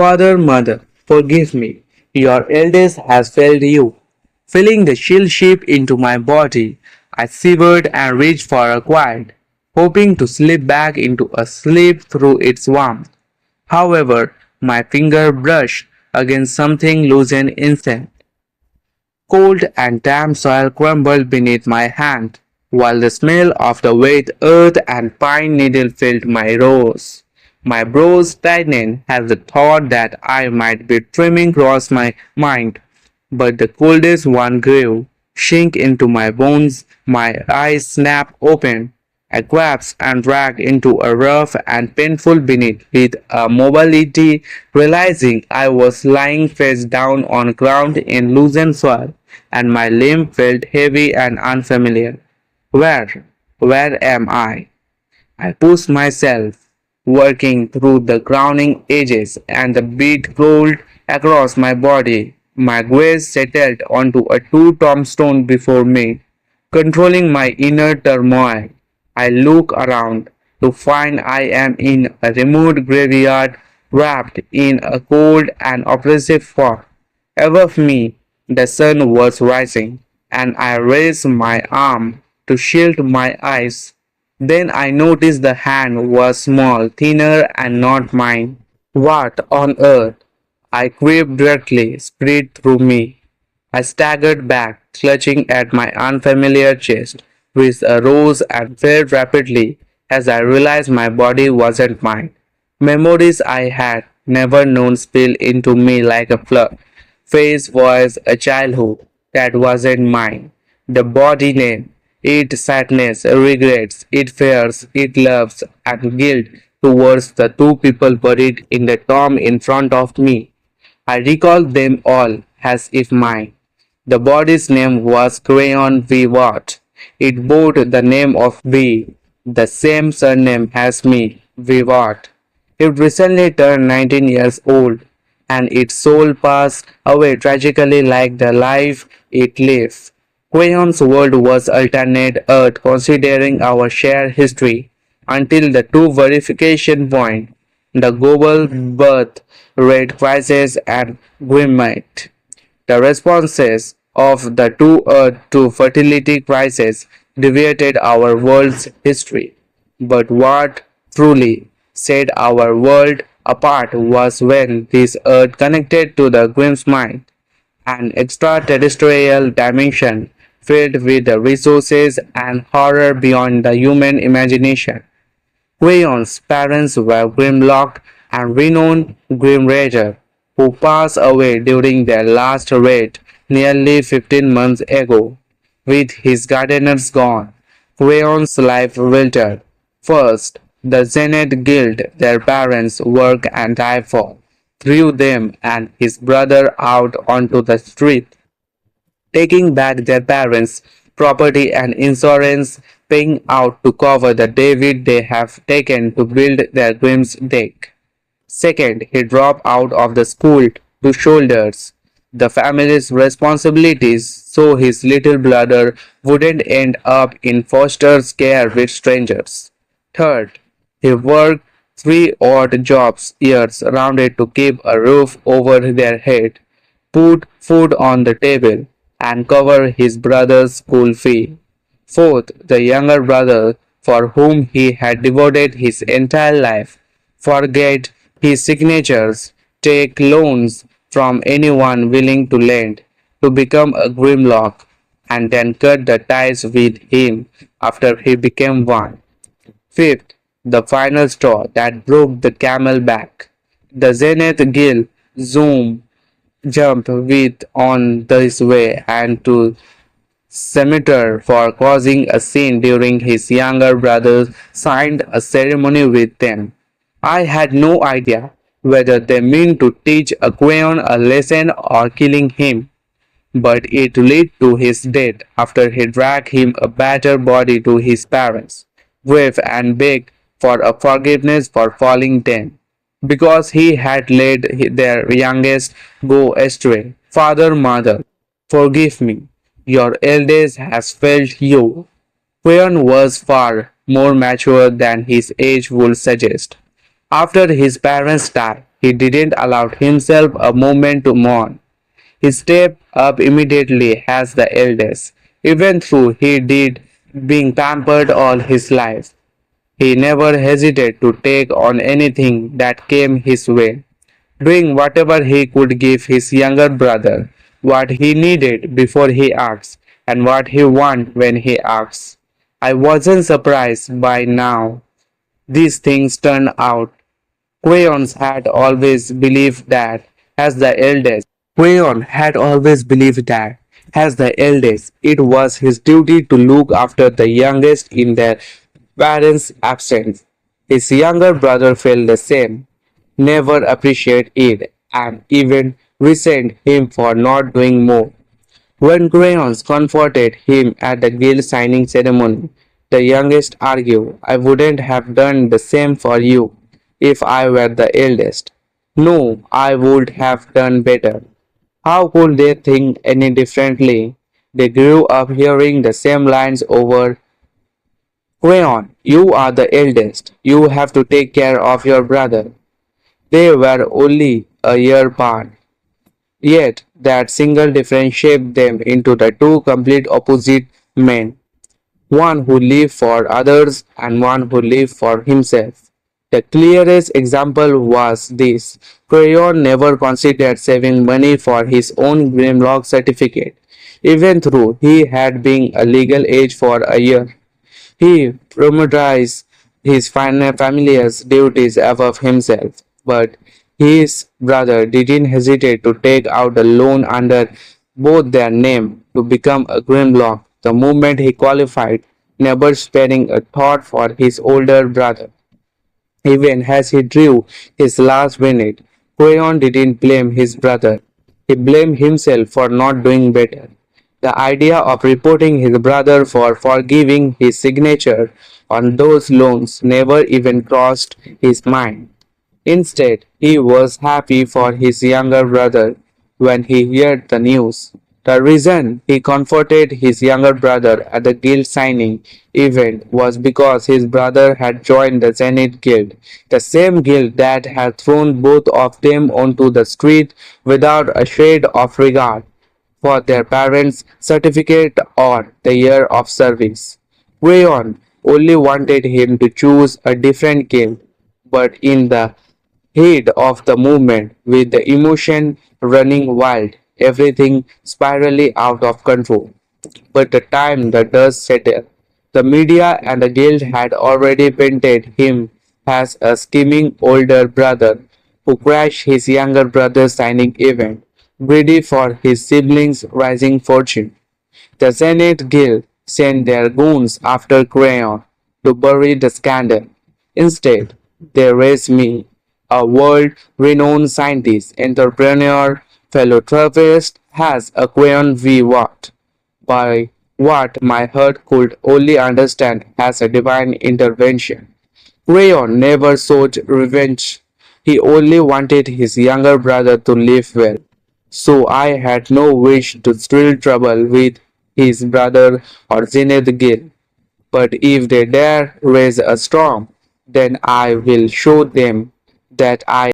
Father, mother, forgive me. Your eldest has failed you. Feeling the chill seep into my body, I shivered and reached for a quiet, hoping to slip back into a sleep through its warmth. However, my finger brushed against something loose and instant. Cold and damp soil crumbled beneath my hand, while the smell of the wet earth and pine needle filled my nose. My brows tightened as the thought that I might be trimming crossed my mind, but the coldest one grew, sink into my bones, my eyes snapped open, I grasped and dragged into a rough and painful beneath with a mobility, realizing I was lying face down on ground in loosened soil, and my limb felt heavy and unfamiliar. Where, where am I? I pushed myself, working through the grounding edges, and the beat rolled across my body. My gaze settled onto a two-tombstone before me, controlling my inner turmoil. I look around to find I am in a remote graveyard wrapped in a cold and oppressive fog. Above me, the sun was rising, and I raised my arm to shield my eyes. Then I noticed the hand was small, thinner, and not mine. What on earth? I crept directly, spread through me. I staggered back, clutching at my unfamiliar chest, which arose and fell rapidly as I realized my body wasn't mine. Memories I had never known spilled into me like a flood. Face was a childhood that wasn't mine. The body name, its sadness, regrets, its fears, its loves, and guilt towards the two people buried in the tomb in front of me. I recalled them all as if mine. The body's name was Crayon V. Watt. It bore the name of V, the same surname as me, V. Watt. It recently turned 19 years old, and its soul passed away tragically like the life it lived. Crayon's world was alternate Earth considering our shared history until the two verification point, the global birth rate crisis and Grimmith. The responses of the two Earth to fertility crisis deviated our world's history. But what truly set our world apart was when this Earth connected to the Grimm's mind, an extraterrestrial dimension filled with the resources and horror beyond the human imagination. Crayon's parents were Grimlock and renowned Grim Ranger, who passed away during their last raid nearly 15 months ago. With his gardeners gone, Crayon's life wilted. First, the Zenith Guild, their parents' work and die for, threw them and his brother out onto the street, taking back their parents' property and insurance paying out to cover the David they have taken to build their Grimm's deck. Second, he dropped out of the school to shoulders the family's responsibilities so his little brother wouldn't end up in foster care with strangers. Third, he worked three odd jobs years rounded to keep a roof over their head, put food on the table, and cover his brother's school fee. Fourth, the younger brother, for whom he had devoted his entire life, forget his signatures, take loans from anyone willing to lend, to become a Grimlock, and then cut the ties with him after he became one. Fifth, the final straw that broke the camel back. The Zenith Guild Zoom jumped with on this way and to Senator for causing a scene during his younger brother signed a ceremony with them. I had no idea whether they meant to teach a Crayon a lesson or killing him, but it led to his death after he dragged him a battered body to his parents, grave and begged for a forgiveness for falling dead, because he had let their youngest go astray. Father, mother, forgive me. Your eldest has failed you. Crayon was far more mature than his age would suggest. After his parents died, He didn't allow himself a moment to mourn. He stepped up immediately as the eldest, even though he did being pampered all his life. He never hesitated to take on anything that came his way, doing whatever he could give his younger brother what he needed before he asked and what he wanted when he asked. I wasn't surprised by now. These things turned out. Crayons had always believed that as the eldest, Crayon had always believed that as the eldest, it was his duty to look after the youngest in their parents' absence. His younger brother felt the same, never appreciated it, and even resented him for not doing more. When Crayons comforted him at the guild signing ceremony, the youngest argued, I wouldn't have done the same for you if I were the eldest. No, I would have done better. How could they think any differently? They grew up hearing the same lines over. Crayon, you are the eldest. You have to take care of your brother. They were only a year apart. Yet that single difference shaped them into the two complete opposite men, one who lived for others and one who lived for himself. The clearest example was this. Crayon never considered saving money for his own Grimlock certificate, even though he had been a legal age for a year. He prioritized his family's duties above himself, but his brother didn't hesitate to take out a loan under both their name to become a Grimlock the moment he qualified, never sparing a thought for his older brother. Even as he drew his last minute, Crayon didn't blame his brother. He blamed himself for not doing better. The idea of reporting his brother for forgiving his signature on those loans never even crossed his mind. Instead, he was happy for his younger brother when he heard the news. The reason he comforted his younger brother at the guild signing event was because his brother had joined the Zenith Guild, the same guild that had thrown both of them onto the street without a shade of regard for their parents' certificate or the year of service. Crayon only wanted him to choose a different guild, but in the heat of the movement, with the emotion running wild, everything spirally out of control. By the time the dust settled, the media and the guild had already painted him as a scheming older brother who crashed his younger brother's signing event, greedy for his siblings' rising fortune. The Senate Guild sent their goons after Crayon to bury the scandal. Instead, they raised me, a world-renowned scientist, entrepreneur, philanthropist, has a Crayon V. Watt by what my heart could only understand as a divine intervention. Crayon never sought revenge. He only wanted his younger brother to live well. So I had no wish to stir trouble with his brother or Zenith Gill. But if they dare raise a storm, then I will show them that I